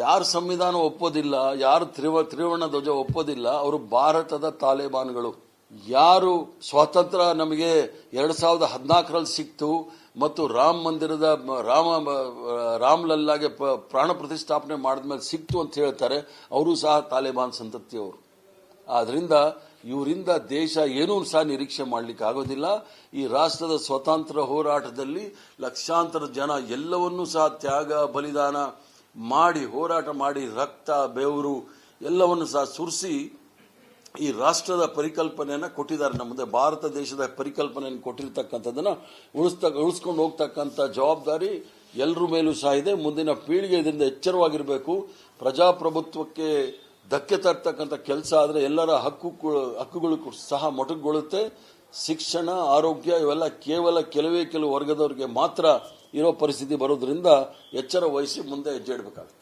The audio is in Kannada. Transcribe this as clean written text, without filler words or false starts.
ಯಾರು ಸಂವಿಧಾನ ಒಪ್ಪೋದಿಲ್ಲ, ಯಾರು ತ್ರಿವರ್ಣ ಧ್ವಜ ಒಪ್ಪೋದಿಲ್ಲ, ಅವರು ಭಾರತದ ತಾಲಿಬಾನ್ಗಳು. ಯಾರು ಸ್ವಾತಂತ್ರ್ಯ ನಮಗೆ 2014ರಲ್ಲಿ ಸಿಕ್ತು ಮತ್ತು ರಾಮ ಮಂದಿರದ ರಾಮ್ಲಲ್ಲಾಗೆ ಪ್ರಾಣ ಪ್ರತಿಷ್ಠಾಪನೆ ಮಾಡಿದ್ಮೇಲೆ ಸಿಕ್ತು ಅಂತ ಹೇಳ್ತಾರೆ, ಅವರು ಸಹ ತಾಲಿಬಾನ್ ಸಂತತಿಯವರು. ಆದ್ರಿಂದ ಇವರಿಂದ ದೇಶ ಏನೂ ಸಹ ನಿರೀಕ್ಷೆ ಮಾಡಲಿಕ್ಕೆ ಆಗೋದಿಲ್ಲ. ಈ ರಾಷ್ಟ್ರದ ಸ್ವತಂತ್ರ ಹೋರಾಟದಲ್ಲಿ ಲಕ್ಷಾಂತರ ಜನ ಎಲ್ಲವನ್ನೂ ಸಹ ತ್ಯಾಗ ಬಲಿದಾನ ಮಾಡಿ ಹೋರಾಟ ಮಾಡಿ ರಕ್ತ ಬೆವರು ಎಲ್ಲವನ್ನು ಸಹ ಸುರಿಸಿ ಈ ರಾಷ್ಟ್ರದ ಪರಿಕಲ್ಪನೆಯನ್ನ ಕೊಟ್ಟಿದ್ದಾರೆ. ನಮ್ಮದೇ ಭಾರತ ದೇಶದ ಪರಿಕಲ್ಪನೆಯನ್ನು ಕೊಟ್ಟಿರ್ತಕ್ಕಂಥದ್ದನ್ನ ಉಳಿಸ್ಕೊಂಡು ಹೋಗ್ತಕ್ಕಂಥ ಜವಾಬ್ದಾರಿ ಎಲ್ಲರ ಮೇಲೂ ಸಹ ಇದೆ. ಮುಂದಿನ ಪೀಳಿಗೆ ಇದರಿಂದ ಎಚ್ಚರವಾಗಿರಬೇಕು. ಪ್ರಜಾಪ್ರಭುತ್ವಕ್ಕೆ ಧಕ್ಕೆ ತರ್ತಕ್ಕಂಥ ಕೆಲಸ ಆದರೆ ಎಲ್ಲರ ಹಕ್ಕುಗಳು ಸಹ ಮೊಟಕುಗೊಳ್ಳುತ್ತೆ. ಶಿಕ್ಷಣ, ಆರೋಗ್ಯ ಇವೆಲ್ಲ ಕೇವಲ ಕೆಲವು ವರ್ಗದವರಿಗೆ ಮಾತ್ರ ಇರೋ ಪರಿಸ್ಥಿತಿ ಬರೋದ್ರಿಂದ ಎಚ್ಚರ ವಹಿಸಿ ಮುಂದೆ ಹೆಜ್ಜೆ ಇಡಬೇಕಾಗುತ್ತೆ.